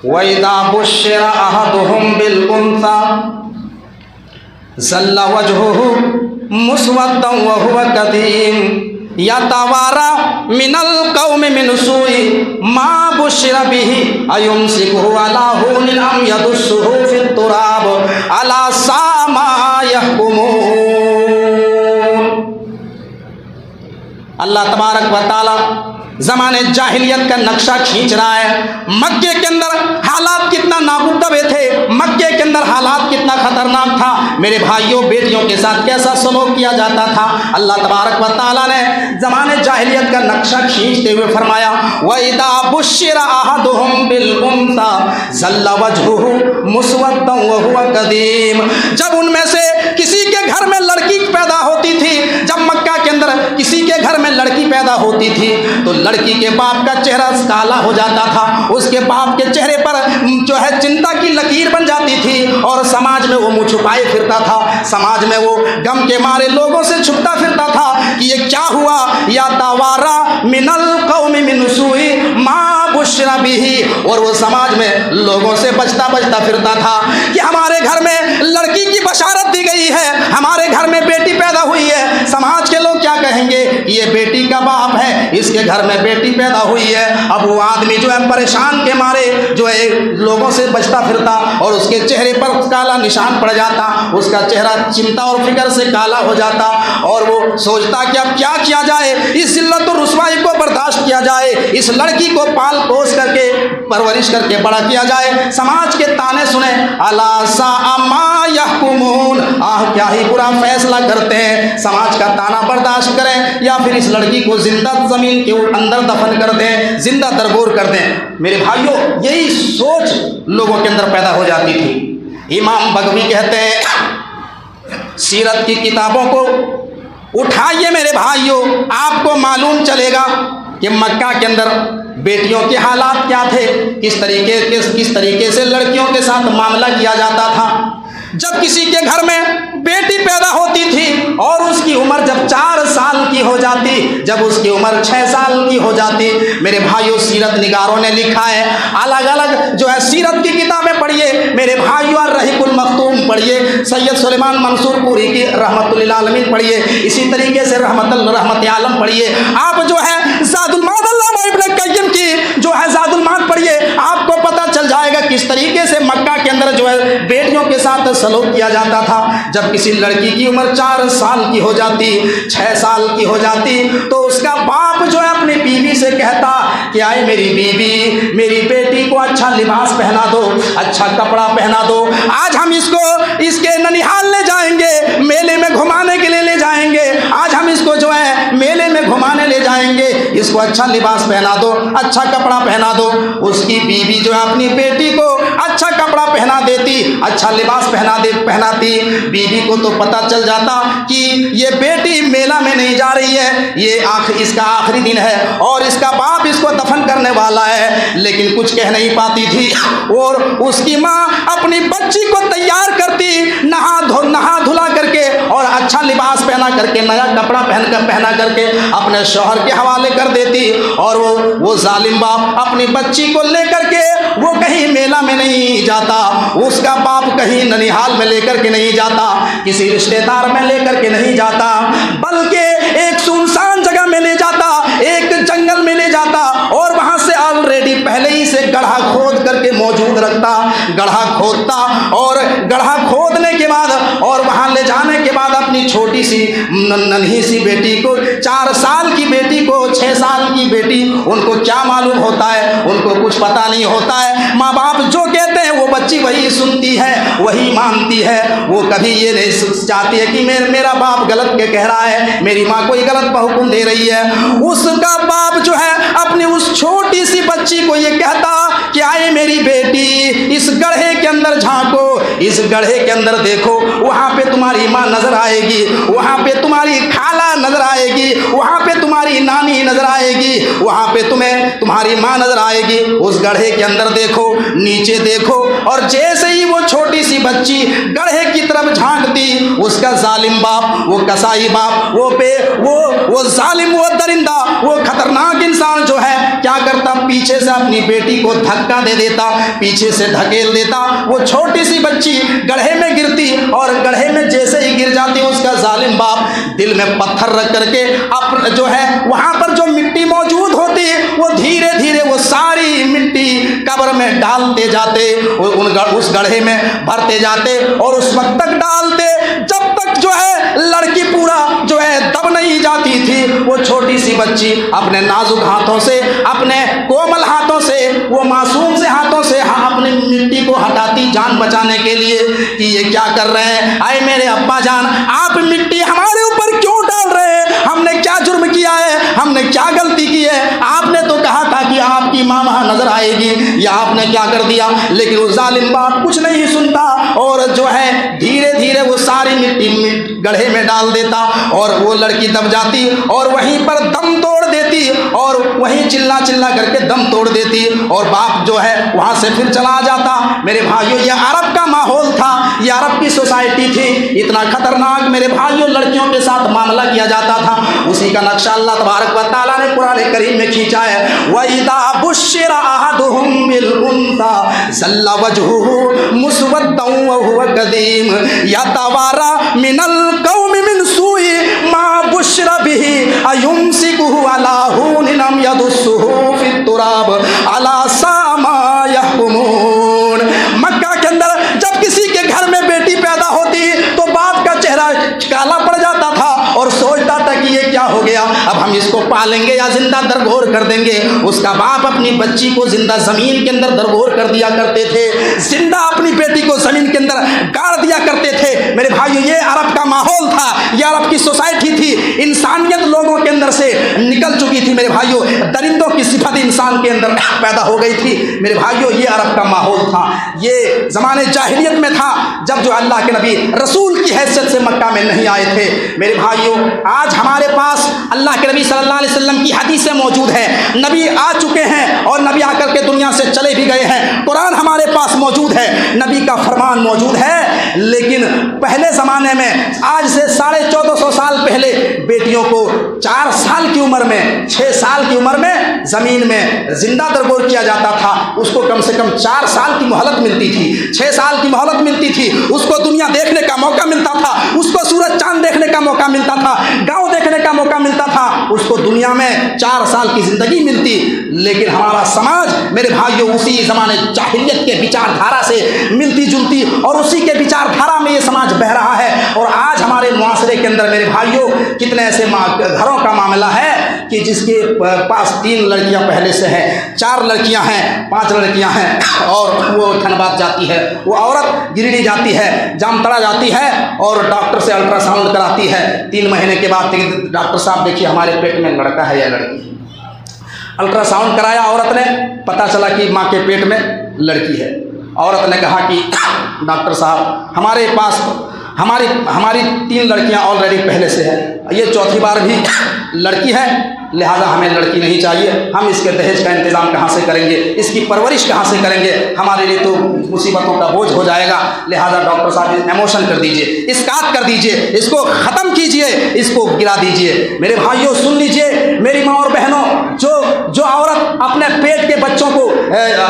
वइदा बुश्शिरा अहदुहुम bill उन्सा ज़ल्ला वजहुहु मुस्वद्दन व हुवा कदीम यतवारा मिनल कौमि मिन सूइ मा बुश्शिरा बिही अयुमसिकुहु अला हुनिन अम यदुस्सुहु फित तुराब अला सा मा यहकुमून। अल्लाह तबारक व तआला ज़माने जाहिलियत का नक्शा खींच रहा है। मक्के के अंदर हालात कितना नामुक्तबे थे, मक्के के अंदर हालात कितना खतरनाक था। मेरे भाइयों बेटियों के साथ कैसा सलूक किया जाता था। अल्लाह तबारक व तआला ने ज़माने जाहिलियत का नक्शा खींचते हुए फरमाया वइदा बुश्शिरा अहदुहुम बिल उन्सा ज़ल्ला वजहुहु मुस्वद्दन व हुवा कदीम। जब उनमें से किसी के घर में लड़की पैदा होती थी, जब मक्का के अंदर किसी के घर में लड़की पैदा होती थी तो लड़की के बाप का चेहरा काला हो जाता था, उसके बाप के चेहरे पर जो है चिंता की लकीर बन जाती थी और समाज में वो मुँह छुपाए फिरता था। समाज में वो गम के मारे लोगों से छुपता फिरता था कि ये क्या हुआ। या तवारा मिनल कौमि मिन सूइ मा बुश्शिरा बिही, और वो समाज में लोगों से बचता बचता फिरता था कि हमारे घर में लड़की की बशारत दी गई है, हमारे घर में बेटी पैदा हुई है। समाज के लोग क्या कहेंगे, ये बेटी का बाप है, इसके घर में बेटी पैदा हुई है। अब वो आदमी जो है परेशान के मारे जो है लोगों से बचता फिरता और उसके चेहरे पर काला निशान पड़ जाता, उसका चेहरा चिंता और फिक्र से काला हो जाता और वो सोचता कि अब क्या किया जाए, इस जिल्लत और रुसवाई को बर्दाश्त किया जाए, इस लड़की को पाल पोस करके परवरिश करके बड़ा किया जाए। समाज के ताने सुने अला सा मा यहकुमून, आह क्या ही बुरा फैसला करते हैं। समाज का ताना बर्दाश्त करें या फिर इस लड़की को जिंदा जमीन के अंदर दफन कर दें, जिंदा दरगोर कर दें। मेरे भाइयों यही सोच लोगों के अंदर पैदा हो जाती थी। इमाम बगवी कहते हैं सीरत की किताबों को उठाइए मेरे भाइयों, आपको मालूम चलेगा कि मक्का के अंदर बेटियों के हालात क्या थे, किस तरीके से लड़कियों के साथ मामला किया जाता था। जब किसी के घर में बेटी पैदा होती थी और उसकी उम्र जब 4 साल की हो जाती, जब उसकी उम्र 6 साल की हो जाती, मेरे भाइयों सीरत निगारों ने लिखा है, अलग अलग जो है सीरत की किताबें पढ़िए मेरे भाइयों, रहीकुल मखतूम पढ़िए, सैयद सुलेमान मंसूर पूरी की रहमतुल आलमीन पढ़िए, इसी तरीके से रहमत आलम पढ़िए, आप जो है ज़ादुल माद अल्लामा इब्न क़य्यिम की जो है ज़ादुल माद पढ़िए, आपको पता चल जाएगा किस तरीके से मक्का के अंदर जो है बेटियों के साथ सलूक किया जाता था। जब किसी लड़की की उम्र 4 साल की हो जाती, 6 साल की हो जाती, तो उसका बाप जो है अपनी बीवी से कहता कि आए मेरी बीवी, मेरी बेटी को अच्छा लिबास पहना दो, अच्छा कपड़ा पहना दो, आज हम इसको इसके ननिहाल ले जाएंगे, मेले में घुमाने के लिए ले जाएंगे, आज हम इसको जो है मेले में घुमाने ले जाएंगे, इसको अच्छा लिबास पहना दो, अच्छा कपड़ा पहना दो। उसकी बीवी जो है अपनी बेटी को अच्छा कपड़ा पहना देती, अच्छा लिबास पहनाती। बीवी को तो पता चल जाता कि ये बेटी मेला में नहीं जा रही है, ये इसका आखिरी दिन है और इसका बाप इसको दफन करने वाला है, लेकिन कुछ कह नहीं पाती थी। और उसकी माँ अपनी बच्ची को तैयार करती, नहा धुला करके और अच्छा लिबास पहना करके, नया कपड़ा पहना करके अपने शौहर के हवाले कर देती। और वो जालिम बाप अपनी बच्ची को लेकर के वो कहीं मेला में नहीं जाता, उसका बाप कहीं ननिहाल में लेकर के नहीं जाता, किसी रिश्तेदार में लेकर के नहीं जाता, बल्कि एक सुनसान जगह में ले जाता, एक जंगल में ले जाता और वहां से ऑलरेडी पहले ही से गड्ढा खोद करके मौजूद रखता, गड्ढा खोदता और गड्ढा खोदने के बाद और वहां ले जाने के बाद अपनी छोटी सी नन्ही सी बेटी को, 4 साल की बेटी को, 6 साल की बेटी, उनको क्या मालूम होता है, उनको कुछ पता नहीं होता है। माँ बाप जो कहते हैं वो बच्ची वही सुनती है, वही मानती है, वो कभी ये नहीं चाहती है कि मेरा बाप गलत के कह रहा है, मेरी माँ कोई गलत हुक्म दे रही है। उसका बाप जो है अपनी उस छोटी सी बच्ची को ये कहता कि आए मेरी बेटी, इस गड्ढे के अंदर झांको, इस गड्ढे के अंदर देखो, वहाँ पे तुम्हारी माँ नजर आएगी, वहाँ पे तुम्हारी खाला नजर आएगी, वहाँ पे तुम्हारी नानी नजर आएगी, वहाँ पे तुम्हें तुम्हारी माँ नजर आएगी। उस गड्ढे के अंदर देखो, नीचे देखो, और जैसे ही वो छोटी सी बच्ची गड्ढे की तरफ झांकती, उसका जालिम बाप, वो कसाई बाप, वो जालिम, वो दरिंदा, वो खतरनाक इंसान जो है क्या करता, पीछे से अपनी बेटी को धक्का दे देता, पीछे से धकेल देता। वो छोटी सी बच्ची गड्ढे में गिरती और गड्ढे में जैसे ही गिर जाती, उसका जालिम बाप दिल में पत्थर रख करके अब जो है वहाँ पर जो मिट्टी मौजूद होती, वो धीरे धीरे वो सारी मिट्टी कब्र में डालते जाते, उस गड्ढे में भरते जाते और उस वक्त तक डालते जब तक जो है लड़की पूरा जो है दब नहीं जाती थी। वो छोटी सी बच्ची अपने नाजुक हाथों से, अपने कोमल हाथों से, वो मासूम से हाथों से अपनी मिट्टी को हटाती जान बचाने के लिए कि ये क्या कर रहे हैं। आए मेरे अब्बा जान, आप मिट्टी हमारे ऊपर क्यों डाल रहे हैं? हमने क्या जुर्म किया है? हमने क्या गलती की है? आपने तो कहा था कि आपकी माँ वहाँ नजर आएगी, या आपने क्या कर दिया? लेकिन वो जालिम बाप कुछ नहीं सुनता और जो है धीरे धीरे वो सारी मिट्टी गड्ढे में डाल देता और वो लड़की दब जाती और वहीं पर दम तोड़ देती और वहीं चिल्ला चिल्ला करके दम तोड़ देती और बाप जो है वहाँ से फिर चला जाता। मेरे भाइयों, ये अरब का माहौल था, ये अरब की सोसाइटी थी। इतना खतरनाक मेरे भाइयों लड़कियों के साथ मामला किया जाता था। उसी का नक्शा अल्लाह तबारक व तआला ने कुरान करीम में खींचा है। वइदा बुश्शिरा अहदुहुम बिल उन्सा ज़ल्ला वजहुहु मुस्वद्दन व हुवा कदीम यतवारा मिनल कौमि मिन सूई मा बुश्रा बिही अयुमसिकुहु अला हुनिन अम यदुस्सुहु फित तुराब अला सामा यहकुमून। मक्का के अंदर जब किसी के घर में बेटी पैदा होती तो बाप का चेहरा काला पड़ जाता था और सोचता था कि ये क्या हो गया, अब हम इसको पालेंगे या जिंदा दरगोर कर देंगे। उसका बाप अपनी बच्ची को जिंदा जमीन के अंदर दरगोर कर दिया करते थे, जिंदा अपनी बेटी को जमीन के अंदर गाड़ दिया करते थे। मेरे भाइयों, ये अरब का माहौल था, ये अरब की सोसाइटी थी। इंसानियत लोगों के अंदर से निकल चुकी थी। मेरे भाइयों, दरिंदों की सिफत इंसान के अंदर पैदा हो गई थी। मेरे भाइयों, ये अरब का माहौल था। ये ज़माने जाहिलियत में था, जब जो अल्लाह के नबी रसूल की हैसियत से मक्का में नहीं आए थे। मेरे भाइयों, आज हमारे पास अल्लाह के नबी सल्लल्लाहु अलैहि वसल्लम की हदीसें मौजूद हैं। नबी आ चुके हैं और नबी आकर के दुनिया से चले भी गए हैं। कुरान हमारे पास मौजूद है, नबी का फरमान मौजूद है। लेकिन पहले ज़माने में, आज से 1450 साल पहले, बेटियों को 4 साल की उम्र में, 6 साल की उम्र में ज़मीन में जिंदा दरगोर किया जाता था। उसको कम से कम 4 साल की मोहलत मिलती थी, 6 साल की मोहलत मिलती थी। उसको दुनिया देखने का मौका मिलता था, उसको सूरज चांद देखने का मौका मिलता था, गांव देखने का मौका मिलता था। उसको दुनिया में 4 साल की जिंदगी मिलती। लेकिन हमारा समाज मेरे भाइयों उसी ज़माने जाहिलियत के विचारधारा से मिलती जुलती और उसी के विचारधारा में ये समाज बह रहा है। और आज हमारे मुआशरे के अंदर मेरे भाइयों कितने ऐसे घरों का मामला है कि जिसके पास 3 लड़कियां पहले से हैं, 4 लड़कियां हैं, 5 लड़कियां हैं और वो धनबाद जाती है, वो औरत गिरिडीह जाती है, जामताड़ा जाती है और डॉक्टर से अल्ट्रासाउंड कराती है। 3 महीने के बाद डॉक्टर साहब देखिए हमारे पेट में लड़का है या लड़की। अल्ट्रासाउंड कराया औरत ने, पता चला कि माँ के पेट में लड़की है। औरत ने कहा कि डॉक्टर साहब हमारे पास हमारी 3 लड़कियां ऑलरेडी पहले से हैं, ये 4थी बार भी लड़की है, लिहाजा हमें लड़की नहीं चाहिए। हम इसके दहेज का इंतज़ाम कहाँ से करेंगे, इसकी परवरिश कहाँ से करेंगे, हमारे लिए तो मुसीबतों का बोझ हो जाएगा। लिहाजा डॉक्टर साहब एमोशन कर दीजिए, इसकात कर दीजिए, इसको ख़त्म कीजिए, इसको गिरा दीजिए। मेरे भाइयों सुन लीजिए, मेरी माँ और बहनों, जो औरत अपने पेट के बच्चों को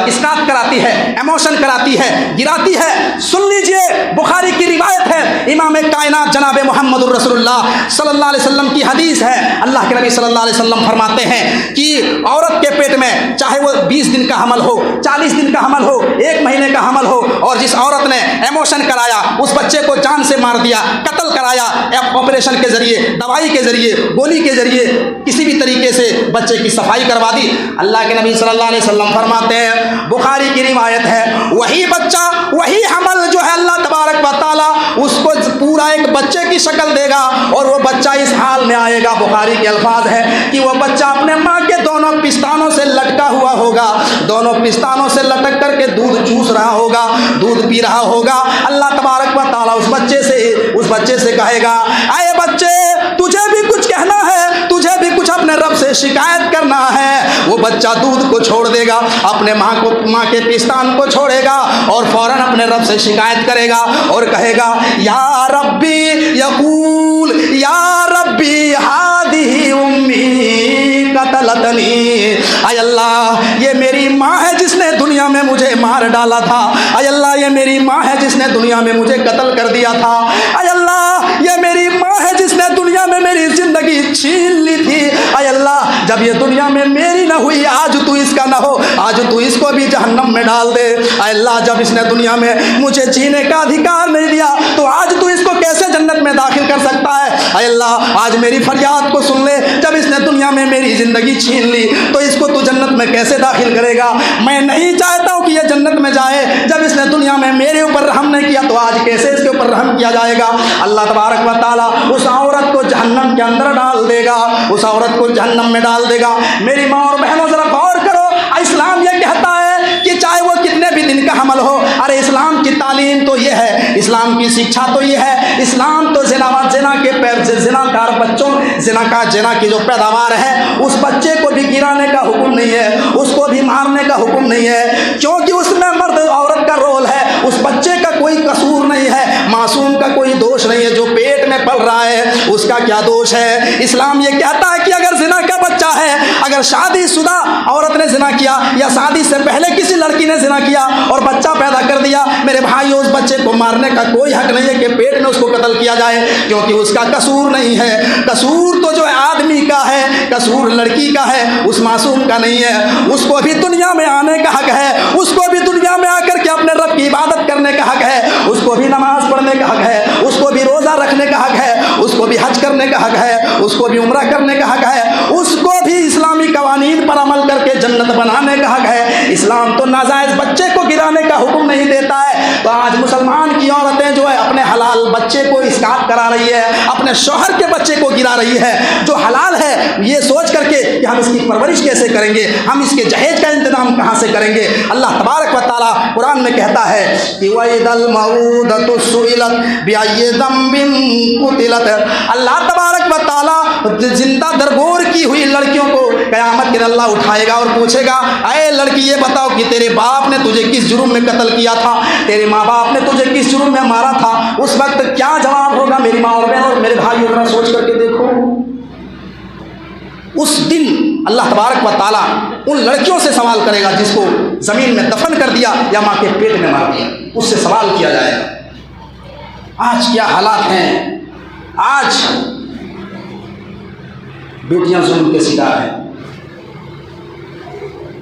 इसकात कराती है, एमोशन कराती है, गिराती है, सुन लीजिए, बुखारी की रिवायत है, इमाम कायनात जनाब मोहम्मद रसूलुल्लाह सल्लल्लाहु अलैहि वसल्लम की हदीस है। अल्लाह के नबी सल्लल्लाहु अलैहि वसल्लम फरमाते हैं कि औरत के पेट में चाहे वो 20 दिन का हमल हो, 40 दिन का हमल हो, 1 महीने का हमल हो, और जिस औरत ने एमोशन कराया, उस बच्चे को जान से मार दिया, कत्ल कराया, ऑपरेशन के जरिए, दवाई के जरिए, गोली के जरिए, किसी भी तरीके से बच्चे की सफाई करवा दी। अल्लाह के नबी सल्लल्लाहु अलैहि वसल्लम फरमाते हैं, बुखारी की रिवायत है, वही बच्चा, वही हमल जो है अल्लाह तबारक व तआला उसको पूरा एक बच्चे की शक्ल देगा और वो बच्चा इस हाल में आएगा। बुखारी के अल्फाज है कि वो बच्चा अपने माँ के दोनों पिस्तानों से लटका हुआ होगा, दोनों पिस्तानों से लटक करके दूध चूस रहा होगा, दूध पी रहा होगा। अल्लाह तबारक व तआला उस बच्चे से कहेगा, आए बच्चे, तुझे भी कुछ कहना है, तुझे भी कुछ अपने रब से शिकायत करना है। वो बच्चा दूध को छोड़ देगा, अपने माँ के पिस्तान को छोड़ेगा और फौरन अपने रब से शिकायत करेगा और कहेगा, या रब्बी यकूल या रब्बी हादिही उम्मी कतलतनी, आय अल्लाह दुनिया में मुझे मार डाला था। अय अल्लाह ये मेरी माँ है जिसने दुनिया में मुझे कत्ल कर दिया था। अय अल्लाह ये मेरी माँ है जिसने दुनिया में मेरी जिंदगी छीन ली थी। अय अल्लाह जब ये दुनिया में मेरी ना हुई, आज तू इसका ना हो, आज तू इसको भी जहन्नम में डाल दे। अय अल्लाह जब इसने दुनिया में मुझे जीने का अधिकार नहीं दिया, तो आज तू इसको कैसे जन्नत में दाखिल कर सकता है। अय अल्लाह आज मेरी फरियाद को सुन ले, जब इसने दुनिया में मेरी जिंदगी छीन ली तो इसको तू जन्नत में कैसे दाखिल करेगा। मैं नहीं चाहता हूँ कि यह जन्नत में जाए, जब इसने दुनिया में मेरे ऊपर रहम नहीं किया तो आज कैसे इसके ऊपर रहम किया जाएगा। अल्लाह तबारक व तआला उस औरत को जहन्नम के अंदर डाल देगा, उस औरत को जहन्नम में डाल देगा। मेरी माँ और बहनों जरा गौर करो, इस्लाम ये कहता है कि चाहे वो कितने भी दिन का हमल हो, अरे इस्लाम की तालीम तो ये है, इस्लाम की शिक्षा तो ये है, इस्लाम तो जिना के पैर जिनाकार बच्चों जिना की जो पैदावार है उस बच्चे को भी गिराने का हुक्म नहीं है, उसको भी मारने का हुक्म नहीं है, क्योंकि उसमें मर्द औरत का रोल है। उस बच्चे का कोई कसूर नहीं है, मासूम का कोई दोष नहीं है, जो पेट में पल रहा है उसका क्या दोष है। इस्लाम ये कहता है कि अगर जिना का बच्चा है, अगर शादीशुदा औरत ने जिना किया या शादी से पहले किसी लड़की ने जिना किया और बच्चा पैदा कर दिया, मेरे भाइयों उस बच्चे को मारने का कोई हक नहीं है कि पेट में उसको कत्ल किया जाए, क्योंकि उसका कसूर नहीं है। कसूर तो जो है आदमी का है, कसूर लड़की का है, उस मासूम का नहीं है। उसको भी दुनिया में आने का हक है, उसको भी दुनिया में आकर के अपने रब की इबादत करने का हक है, उसको भी नमाज पढ़ने का हक है, उसको भी रोज़ा रखने का हक है, उसको भी हज करने का हक है, उसको भी उम्रा करने का हक है, उसको भी इस्लामी कवानीन पर अमल करके जन्नत बनाने का हक है। इस्लाम तो नाजायज़ बच्चे को गिराने का हुक्म नहीं देता है। तो आज मुसलमान की औरतें जो है अपने हलाल बच्चे को इसकात करा रही है, अपने शौहर के बच्चे को गिरा रही है जो हलाल है, ये सोच करके कि हम इसकी परवरिश कैसे करेंगे, हम इसके जहेज का इंतजाम कहाँ से करेंगे। अल्लाह तबारक व तआला कुरान में कहता है कि वइदल मऊदतु सुइलत बिअय्यि ज़ंबिन कुतिलत। अल्लाह तबारक व तआला जिंदा दरगोर की हुई लड़कियों को क़यामत के दिन अल्लाह उठाएगा और पूछेगा, अरे लड़की ये बताओ कि तेरे बाप ने तुझे किस जुर्म में कत्ल किया था, तेरे माँ बाप ने तुझे किस जुर्म में मारा था। उस वक्त क्या जवाब होगा मेरी माँ और बहन और मेरे भाइयों, जरा सोच करके देखो। उस दिन अल्लाह तबारक व तआला उन लड़कियों से सवाल करेगा जिसको ज़मीन में दफन कर दिया या माँ के पेट में मार दिया, उससे सवाल किया जाएगा। आज क्या हालात हैं, आज बेटियां जुल्म के शिकार हैं,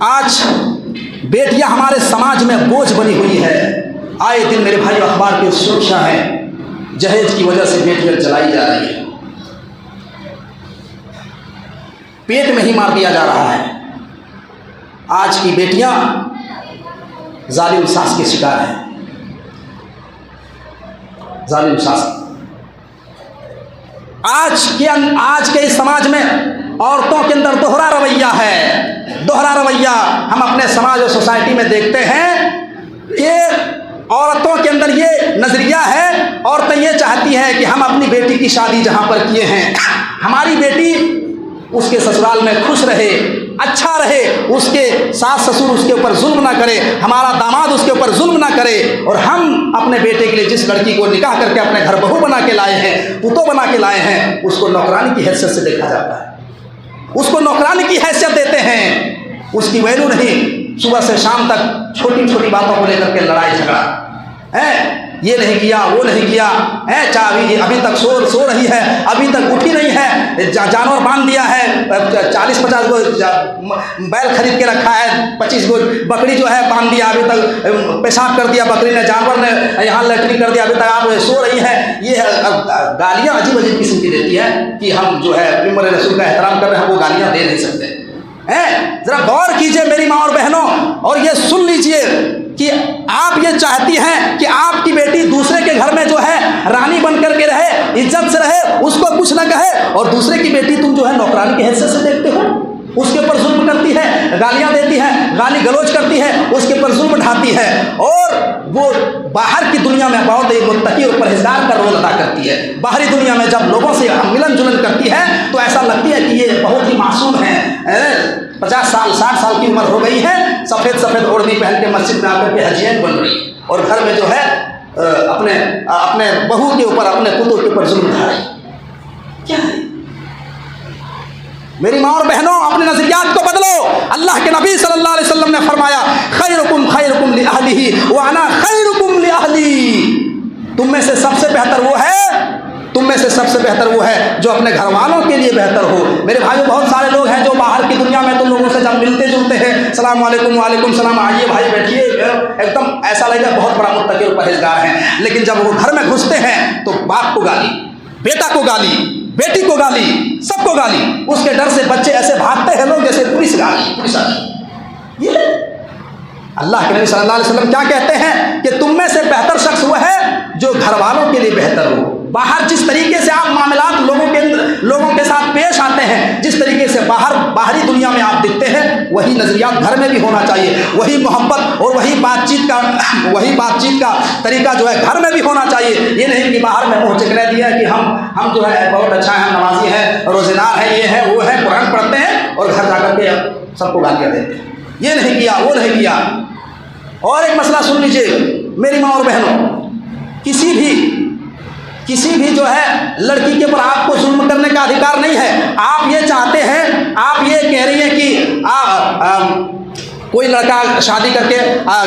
आज बेटियां हमारे समाज में बोझ बनी हुई है। आए दिन मेरे भाई अखबार की सुर्खियां हैं, जहेज की वजह से बेटियां जलाई जा रही है, पेट में ही मार दिया जा रहा है। आज की बेटियां जालिम सास के शिकार हैं, जालिम सास। आज के इस समाज में औरतों के अंदर दोहरा रवैया है, दोहरा रवैया हम अपने समाज और सोसाइटी में देखते हैं। ये औरतों के अंदर ये नज़रिया है, औरतें ये चाहती हैं कि हम अपनी बेटी की शादी जहाँ पर किए हैं, हमारी बेटी उसके ससुराल में खुश रहे, अच्छा रहे, उसके सास ससुर उसके ऊपर जुल्म ना करे, हमारा दामाद उसके ऊपर जुल्म ना करे। और हम अपने बेटे के लिए जिस लड़की को निकाह करके अपने घर बहू बना के लाए हैं, पुतो बना के लाए हैं, उसको नौकरानी की हैसियत से देखा जाता है, उसको नौकरानी की हैसियत देते हैं, उसकी वैल्यू नहीं। सुबह से शाम तक छोटी छोटी बातों को लेकर के लड़ाई झगड़ा है, ये नहीं किया वो नहीं किया है, अभी तक सो रही है, अभी तक उठी नहीं है, जानवर बांध दिया है, 40-50 गो बैल खरीद के रखा है, 25 गो बकरी जो है बांध दिया, अभी तक पेशाब कर दिया बकरी ने, जानवर ने यहाँ लैट्रिन कर दिया, अभी तक आप सो रही है। ये गालियाँ अजीब अजीब किस्म की देती है कि हम जो है उम्र रसूल का एहतराम कर रहे हैं, वो गालियाँ दे नहीं सकते हैं। जरा गौर कीजिए मेरी माँ और बहनों, और ये सुन लीजिए कि आप ये चाहती हैं कि आपकी बेटी दूसरे के घर में जो है रानी बन करके रहे, इज्जत से रहे, उसको कुछ ना कहे, और दूसरे की बेटी तुम जो है नौकरानी की हैसियत से देखते हो, उसके ऊपर जुल्म करती है, गालियां देती है, गाली गलौज करती है, उसके ऊपर जुल्म ढाती है, और वो बाहर की दुनिया में बहुत एक मुत्तकी और परहेजगार का रोल अदा करती है। बाहरी दुनिया में जब लोगों से मिलन जुलन करती है तो ऐसा लगती है कि ये बहुत ही मासूम है, 50 साल 60 साल की उम्र हो गई है, सफ़ेद सफ़ेद ओढ़नी पहन के मस्जिद में आकर के हजियन बन रही, और घर में जो है अपने बहू के ऊपर, अपने पुतों के ऊपर जुल्म ढा रही। क्या है मेरी माँ और बहनों, अपने नजरियात को बदलो। अल्लाह के नबी सल्लल्लाहु अलैहि वसल्लम ने फरमाया, खैरुकुम लि अहलिही व अना खैरुकुम लि अहली। तुम में से सबसे बेहतर वो है, तुम में से सबसे बेहतर वो है जो अपने घर वालों के लिए बेहतर हो। मेरे भाइयों, बहुत सारे लोग हैं जो बाहर की दुनिया में तुम लोगों से जब मिलते जुलते हैं, सलाम वालेकुम, वालेकुम सलाम, आइए भाई बैठिए, एकदम ऐसा लगेगा बहुत बड़ा मुत्तकी और परहेजगार है। लेकिन जब वो घर में घुसते हैं तो बाप को गाली, बेटा को गाली, बेटी को गाली, सबको गाली। उसके डर से बच्चे ऐसे भागते हैं लोग जैसे पुलिस गाली, पुलिस आती। ये अल्लाह के नबी सल्लल्लाहु अलैहि वसल्लम क्या कहते हैं कि तुम में से बेहतर शख्स वो है जो घर वालों के लिए बेहतर हो। बाहर जिस तरीके से आप मामलात लोगों के साथ पेश आते हैं, जिस तरीके से बाहरी दुनिया में आप दिखते हैं, वही नजरियात घर में भी होना चाहिए। वही मोहब्बत और वही बातचीत का तरीका जो है घर में भी होना चाहिए। ये नहीं कि बाहर में मुँह चिकने दिया कि हम जो है बहुत अच्छा है, नमाजी है, रोजेदार है, ये है वो है, कुरान पढ़ते हैं, और घर जाकर के सबको गालियाँ देते हैं। ये नहीं किया, वो नहीं किया। और एक मसला सुन लीजिए मेरी माँ और बहनों, किसी भी जो है लड़की के ऊपर आपको जुल्म करने का अधिकार नहीं है। आप ये चाहते हैं, आप ये कह रही हैं कि कोई लड़का शादी करके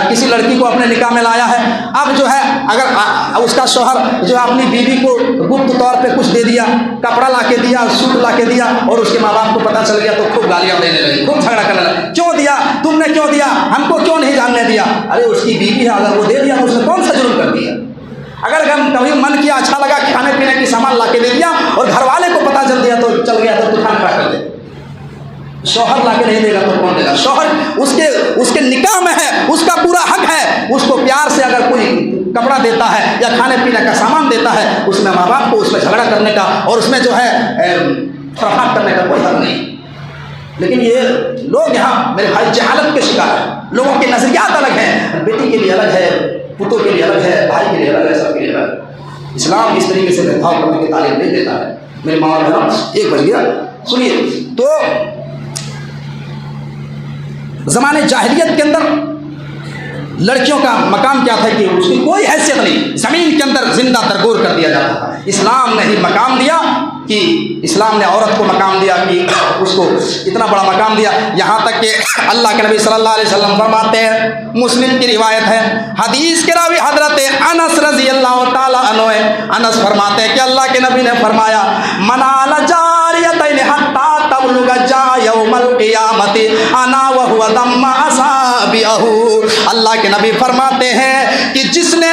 किसी लड़की को अपने निकाह में लाया है। अब जो है अगर उसका शौहर जो है अपनी बीवी को गुप्त तौर पे कुछ दे दिया, कपड़ा ला के दिया, सूट ला के दिया, और उसके माँ बाप को पता चल गया तो खूब गालियाँ देने लगे, खूब झगड़ा करने लगे, क्यों दिया, तुमने क्यों दिया, हमको क्यों नहीं जानने दिया। अरे उसकी बीवी है, अगर वो दे दिया तो उसने कौन सा जुर्म कर दिया। अगर कभी मन किया, अच्छा लगा, खाने पीने की सामान ला के दे दिया और घर वाले को पता चल दिया तो चल गया तो तूफान खड़ा कर दे। शौहर ला के नहीं देगा तो कौन देगा। शौहर उसके निकाह में है, उसका पूरा हक है। उसको प्यार से अगर कोई कपड़ा देता है या खाने पीने का सामान देता है, उसमें माँ बाप को उसमें झगड़ा करने का और उसमें जो है फरहाट करने का कोई हक नहीं। लेकिन ये लोग यहाँ मेरे भाई जहालत के शिकार हैं। लोगों के नजरियात अलग हैं, बेटी के लिए अलग है, पुतों के लिए अलग है, भाई के लिए अलग है, सबके लिए अलग। इस्लाम इस तरीके से भेदभाव करने की तालीम नहीं देता है। मेरे माँ और बहनों, एक बज गया, सुनिए। तो ज़माने जाहिलियत के अंदर लड़कियों का मकाम क्या था कि उसकी कोई हैसियत नहीं, ज़मीन के अंदर जिंदा तरगोर कर दिया जाता था। इस्लाम ने ही मकाम दिया कि इस्लाम ने औरत को मकाम दिया कि उसको इतना बड़ा मकाम दिया, यहाँ तक कि अल्लाह के नबी सल्लल्लाहु अलैहि वसल्लम फरमाते हैं, मुस्लिम की रिवायत है, हदीस के रावी हजरत अनस रज़ी अल्लाह ताला अन्हु, अनस फरमाते हैं कि अल्लाह के नबी ने फरमाया, मनाल जारियतैन हत्ता तबलुग जा यौमल क़ियामति अना व हुवा दम्मा असाबिहु। अल्लाह के नबी फरमाते हैं कि जिसने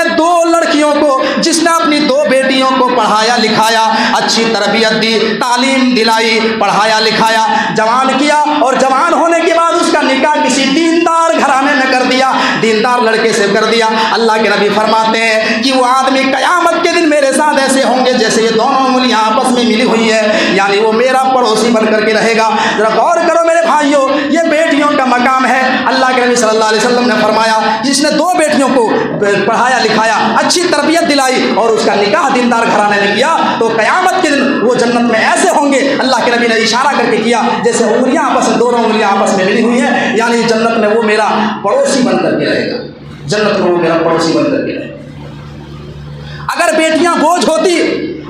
जिसने अपनी दो बेटियों को पढ़ाया लिखाया, अच्छी तरबियत दी, तालीम दिलाई, पढ़ाया लिखाया, जवान किया, और जवान होने के बाद उसका निकाह किसी दीनदार घराने में कर दिया, दीनदार लड़के से कर दिया, अल्लाह के नबी फरमाते हैं कि वो आदमी क़यामत के दिन मेरे साथ ऐसे होंगे जैसे ये दोनों उंगलियां आपस में मिली हुई है, यानी वो मेरा पड़ोसी बन करके रहेगा। जरा गौर करो मेरे भाइयों, ये बेटियों का मकाम है। अल्लाह के नबी सल्लल्लाहु अलैहि वसल्लम ने फरमाया, जिसने दो बेटियों को पढ़ाया लिखाया, अच्छी तरबियत दिलाई और उसका निकाह दीनदार घराने में किया, तो क़यामत के दिन वो जन्नत में ऐसे होंगे, अल्लाह के नबी ने इशारा करके किया जैसे उंगलियां आपस में, दोनों उंगलियां आपस में मिली हुई हैं, यानी जन्नत में वो मेरा पड़ोसी बन करके रहेगा, जन्नत में वो मेरा पड़ोसी बन करके रहेगा। अगर बेटियां बोझ होती,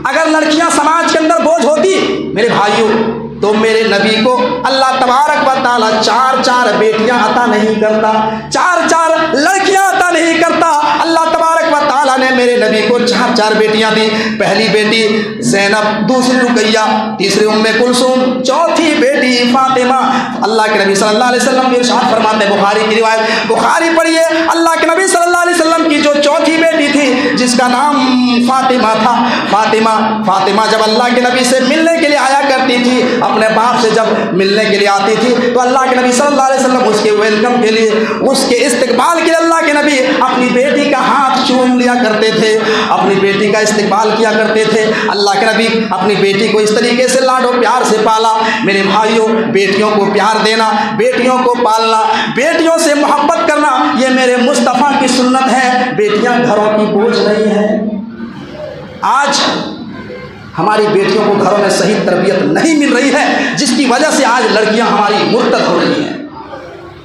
अगर लड़कियां समाज के अंदर बोझ होती मेरे भाइयों, तो मेरे नबी को अल्लाह तबारक व तआला चार चार बेटियां अता नहीं करता, चार चार लड़कियां अता नहीं करता। अल्लाह तबारक व तआला ने मेरे नबी को चार चार बेटियां दी। पहली बेटी ज़ैनब, दूसरी रुकैया, तीसरी उम्मे कुलसूम, चौथी बेटी फातिमा। अल्लाह के नबी सल्लल्लाहु अलैहि वसल्लम की इरशाद फरमाते हैं, बुखारी की रिवायत, बुखारी पढ़िए, अल्लाह के नबी सल्लल्लाहु अलैहि वसल्लम की जो चौथी बेटी थी जिसका नाम फातिमा था, फातिमा जब अल्लाह के नबी से मिलने के लिए आया करती थी, अपने बाप से जब मिलने के लिए आती थी, तो अल्लाह के नबी सल्लल्लाहु अलैहि वसल्लम उसके वेलकम के लिए, उसके इस्तकबाल के लिए अल्लाह के नबी अपनी बेटी का हाथ चूम लिया करते थे, अपनी बेटी का इस्तकबाल किया करते थे। अल्लाह के नबी अपनी बेटी को इस तरीके से लाडो प्यार से पाला। मेरे भाइयों, बेटियों को प्यार देना, बेटियों को पालना, बेटियों से मोहब्बत करना, ये मेरे मुस्तफ़ा की सुन्नत है। बेटियां घरों की बोझ नहीं है। आज हमारी बेटियों को घरों में सही तरबियत नहीं मिल रही है, जिसकी वजह से आज लड़कियां हमारी मुर्तद हो रही हैं।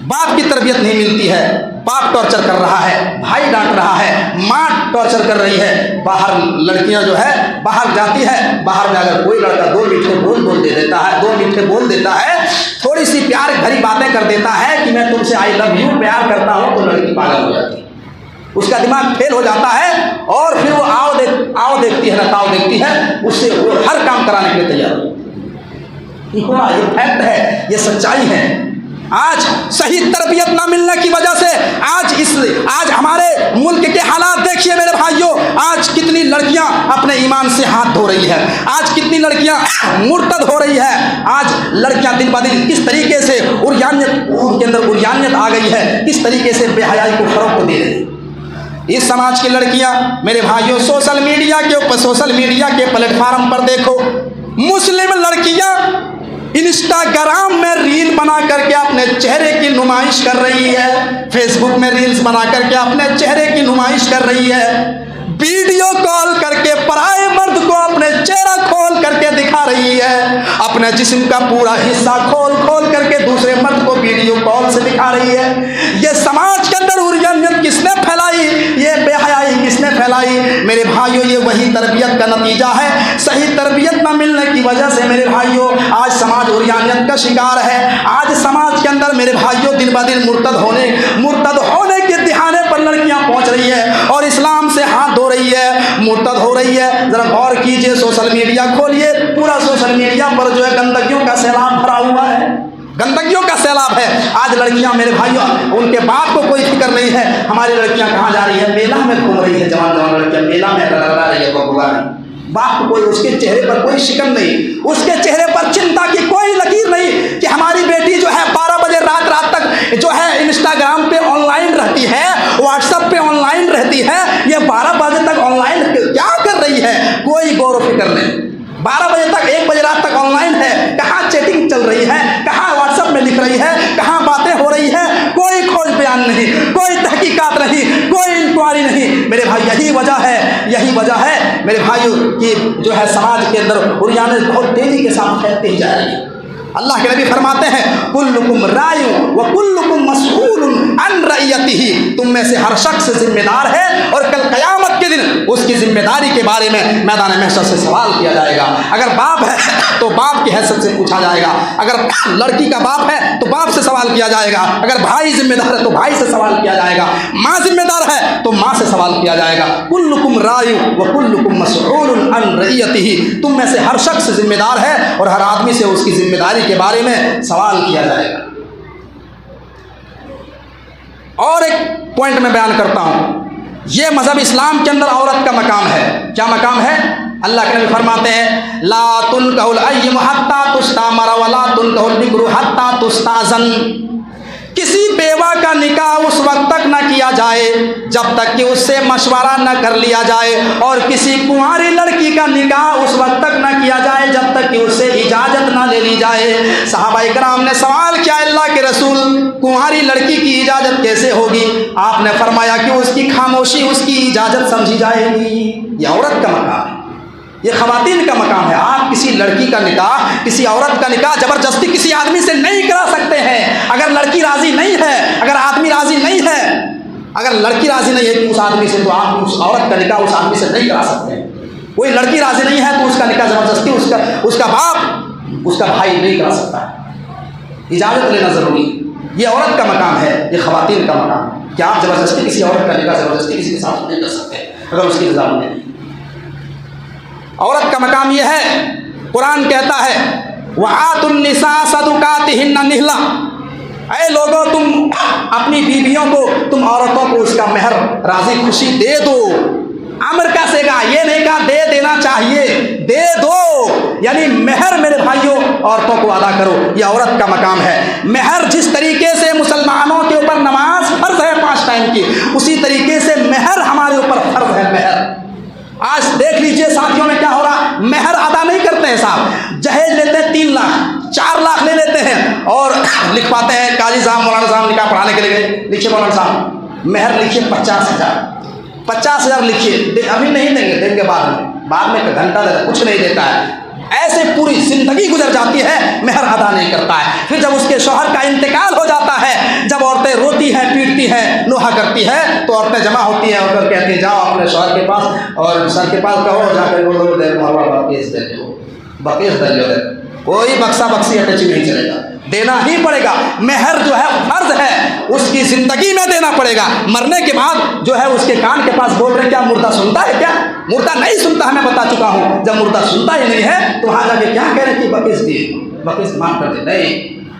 बाप की तरबियत नहीं मिलती है, बाप टॉर्चर कर रहा है, भाई डांट रहा है, माँ टॉर्चर कर रही है। बाहर लड़कियां जो है बाहर जाती है, बाहर में अगर कोई लड़का दो मीठे बोल दे देता है, 2 मीठे बोल देता है, थोड़ी सी प्यार भरी बातें कर देता है कि मैं तुमसे आई लव यू प्यार करता हूँ, तो लड़की पागल हो जाती है, उसका दिमाग फेल हो जाता है और फिर वो आओ देखती है ना ताओ देखती है, उससे वो हर काम कराने के लिए तैयार हो। ये फैक्ट है, ये सच्चाई है। आज सही तरबियत ना मिलने की वजह से आज हमारे मुल्क के हालात देखिए मेरे भाइयों। आज कितनी लड़कियां अपने ईमान से हाथ धो रही है, आज कितनी लड़कियां मुर्तद हो रही है। आज लड़कियां दिन ब दिन किस तरीके से उनके अंदर उरियानियत आ गई है, किस तरीके से बेहयाई को फरोग दे रही है। इस समाज की लड़कियां मेरे भाइयों सोशल मीडिया के प्लेटफार्म पर देखो, मुस्लिम लड़कियां इंस्टाग्राम में रील बना करके अपने चेहरे की नुमाइश कर रही है, फेसबुक में रील्स बना करके अपने चेहरे की नुमाइश कर रही है, वीडियो कॉल करके पराए मर्द को अपने चेहरा खोल करके दिखा रही है, अपने जिस्म का पूरा हिस्सा खोल करके दूसरे मर्द को वीडियो कॉल से दिखा रही है। ये समाज के अंदर उरियानियत किसने फैलाई, ये बेहयाई किसने फैलाई? मेरे भाइयों ये वही तरबियत का नतीजा है। सही तरबियत न मिलने की वजह से मेरे भाइयों आज समाज उरियानियत का शिकार है। आज समाज के अंदर मेरे भाइयों दिन ब दिन मुर्तद होने के दिहाने पर लड़कियां पहुंच रही है और इस्लाम से हाथ धो रही है, मुर्तद हो रही है। जरा गौर कीजिए, सोशल मीडिया खोलिए, पूरा सोशल मीडिया पर जो है गंदगियों का सैलाब भरा हुआ है, गंदगियों का सैलाब है। आज लड़कियां मेरे भाइयों उनके बाप को कोई फिक्र नहीं है, हमारी लड़कियां कहाँ जा रही है, मेला में घूम रही है, जवान लड़कियां मेला में लगा रही है, बाप को कोई उसके चेहरे पर कोई शिकन नहीं, उसके चेहरे पर चिंता की कोई लकीर नहीं कि हमारी बेटी जो है 12 बजे रात तक जो है इंस्टाग्राम पे ऑनलाइन रहती है, व्हाट्सएप पे ऑनलाइन रहती है, ये 12 बजे तक ऑनलाइन क्या कर रही है, कोई गौर फिक्र नहीं। 12 बजे तक 1 बजे रात तक ऑनलाइन है, कहाँ चैटिंग चल रही है, कहाँ व्हाट्सएप में लिख रही है, कहाँ बातें हो रही है, कोई खोज बयान नहीं, कोई तहकीकात नहीं, कोई इंक्वायरी नहीं। मेरे भाई यही वजह है मेरे भाइयों कि जो है समाज के अंदर उरियानियत बहुत तेजी के साथ फैलती ही जा रही है। अल्लाह के नबी फरमाते हैं कुल्लुकुम रायun व कुल्लुकुम मसऊलुन अन रइयतिही, तुम में से हर शख्स जिम्मेदार है और कल क़यामत के दिन उसकी जिम्मेदारी के बारे में मैदान महशर से सवाल किया जाएगा। अगर बाप है तो बाप की हैसियत से पूछा जाएगा, अगर लड़की का बाप है तो बाप से सवाल किया जाएगा, अगर भाई जिम्मेदार है तो भाई से सवाल किया जाएगा, माँ जिम्मेदार है तो माँ से सवाल किया जाएगा। कुल्लुकुम रायun व कुल्लुकुम मसऊलुन अन रइयतिही, तुम में से हर शख्स जिम्मेदार है और हर आदमी से उसकी जिम्मेदारी के बारे में सवाल किया जाएगा। और एक पॉइंट में बयान करता हूं, यह मजहब इस्लाम के अंदर औरत का मकाम है। क्या मकाम है? अल्लाह के नबी फरमाते हैं ला तुनकहुल अय्यिम हत्ता तुस्तामर व ला तुनकहुल बिक्रू हत्ता तुस्ताज़न, किसी बेवा का निकाह उस वक्त तक न किया जाए जब तक कि उससे मशवरा न कर लिया जाए, और किसी कुंवारी लड़की का निकाह उस वक्त तक न किया जाए जब तक कि उससे इजाज़त न ले ली जाए। सहाबा इकराम ने सवाल किया अल्लाह के रसूल, कुंवारी लड़की की इजाज़त कैसे होगी? आपने फरमाया कि उसकी खामोशी उसकी इजाज़त समझी जाएगी। ये औरत का मकाम है, ये खवातीन का मकाम है। आप किसी लड़की का निकाह, किसी औरत का निकाह ज़बरदस्ती किसी आदमी से नहीं करा सकते हैं। अगर लड़की राज़ी नहीं है, अगर आदमी राज़ी नहीं है, अगर लड़की राज़ी नहीं है कि उस आदमी से, तो आप उस औरत का निकाह उस आदमी से नहीं करा सकते हैं। कोई लड़की राज़ी नहीं है तो उसका निकाह ज़बरदस्ती उसका बाप, उसका भाई नहीं करा सकता है, इजाज़त लेना ज़रूरी। ये औरत का मकाम है, ये खवातीन का मकाम। क्या आप ज़बरदस्ती किसी औरत का निकाह ज़बरदस्ती किसी के साथ नहीं कर सकते अगर उसकी रज़ामंदी नहीं। औरत का मकाम यह है, कुरान कहता है वआतुन निसा सदुकातिहिन्ना निहला, ऐ लोगों तुम अपनी बीवियों को, तुम औरतों को उसका मेहर राजी खुशी दे दो। अमर का सेगा, ये नहीं कहा दे देना चाहिए, दे दो, यानी मेहर मेरे भाइयों औरतों को अदा करो। ये औरत का मकाम है। मेहर जिस तरीके से मुसलमानों के ऊपर नमाज फर्ज है 5 टाइम की, उसी तरीके से मेहर हमारे ऊपर फर्ज है। मेहर आज देख लीजिए साथियों में क्या हो रहा, मेहर अदा नहीं करते हैं साहब, जहेज लेते हैं 3 लाख 4 लाख ले लेते हैं और लिखवाते हैं काजी साहब मौलाना साहब निकाह पढ़ाने के लिए गए, लिखिए मौलाना साहब मेहर लिखिए 50,000 लिखिए, अभी नहीं देंगे, देंगे बाद में, एक घंटा कुछ नहीं देता है। ऐसे पूरी ज़िंदगी गुजर जाती है, मेहर अदा नहीं करता है। फिर जब उसके शौहर का इंतकाल हो जाता है, जब औरतें रोती हैं, पीटती हैं, नोहा करती है, तो औरतें जमा होती हैं और कहती हैं जाओ अपने शौहर के पास और सर के पास कहो जाकर बोलो बकेस दे दो, बकेस दे दो। कोई बक्सा बक्सी अटैची नहीं चलेगा, देना ही पड़ेगा। मेहर जो है फर्ज है, उसकी ज़िंदगी में देना पड़ेगा। मरने के बाद जो है उसके कान के पास बोल रहे क्या मुर्दा सुनता है क्या? मुर्दा नहीं सुनता है, मैं बता चुका हूँ। जब मुर्दा सुनता ही नहीं है तो वहाँ जाके क्या कह रहे कि बकेस दिए, बकेस माफ कर दे, नहीं,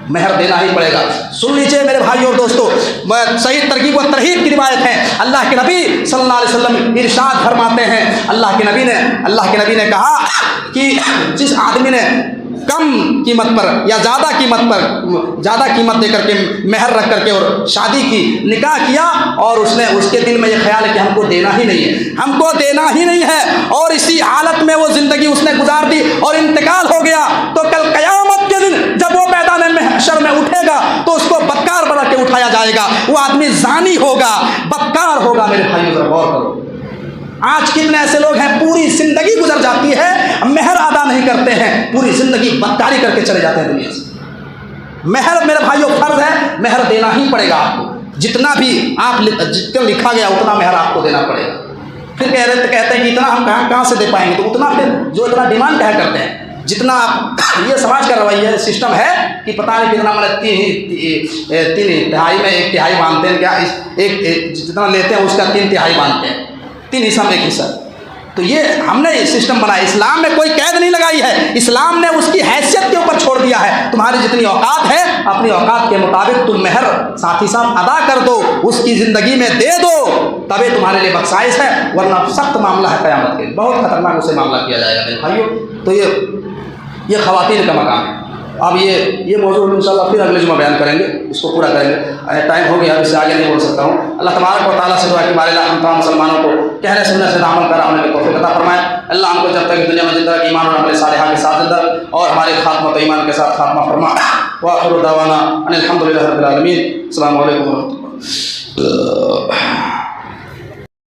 मेहर देना ही पड़ेगा। सुन लीजिए मेरे भाइयों और दोस्तों, सही तरकीब व तरहीब की रिवायत है। अल्लाह के नबी सल्लल्लाहु अलैहि वसल्लम इरशाद फरमाते हैं, अल्लाह के नबी ने कहा कि जिस आदमी ने कम कीमत पर या ज़्यादा कीमत दे करके मेहर रख करके और शादी की, निकाह किया, और उसने उसके दिल में ये ख्याल है कि हमको देना ही नहीं है, और इसी हालत में वो ज़िंदगी उसने गुजार दी और इंतकाल हो गया, तो कल क़यामत के दिन जब वो मैदान महशर में उठेगा तो उसको बदकार बना के उठाया जाएगा। वो आदमी ज़ानी होगा, बदकार होगा। मेरे भाइयों जरा गौर करो, आज कितने ऐसे लोग हैं पूरी ज़िंदगी गुजर जाती है, मेहर अदा नहीं करते हैं, पूरी ज़िंदगी बदकारी करके चले जाते हैं दुनिया से। मेहर मेरे भाइयों फर्ज है, मेहर देना ही पड़ेगा आपको। जितना लिखा गया उतना मेहर आपको देना पड़ेगा। फिर कहते हैं कि इतना हम कहाँ से दे पाएंगे, तो उतना फिर जो इतना डिमांड क्या करते हैं, जितना ये समाज का रवैया सिस्टम है कि पता नहीं कितना, मतलब तीन तिहाई में एक तिहाई मानते हैं क्या, एक जितना लेते हैं उसका 3 तिहाई मानते हैं, 3 हिस्सा में 1 हिस्सा। तो ये हमने सिस्टम बनाया, इस्लाम में कोई कैद नहीं लगाई है, इस्लाम ने उसकी हैसियत के ऊपर छोड़ दिया है। तुम्हारी जितनी औकात है, अपनी औकात के मुताबिक तुम मेहर साथ ही साथ अदा कर दो, उसकी ज़िंदगी में दे दो, तभी तुम्हारे लिए बख्शाइश है, वरना सख्त मामला है क़यामत के, बहुत खतरनाक उसे मामला किया जाएगा मेरे भाइयों। तो ये ख़वातीन का मकाम है। अब ये मौजूद इंशाल्लाह फिर अगले जुमा बयान करेंगे, इसको पूरा करेंगे। टाइम हो गया, इससे आगे नहीं बोल सकता हूँ। अल्लाह तबारक व तआला से दुआ कि हमारे हम तमाम मुसलमानों को कहने सुनने से अमल कर आने की तौफीक अता फरमाए। अल्लाह हमको जब तक दुनिया में जिंदा ईमान और अमल सालिहा के साथ जिंदा और हमारे खात्मा तो ईमान के साथ खात्मा फरमा। व आखिरु दावाना अनिल हम्दुलिल्लाहि रब्बिल आलमीन। अस्सलामु अलैकुम व रहमतुल्लाह।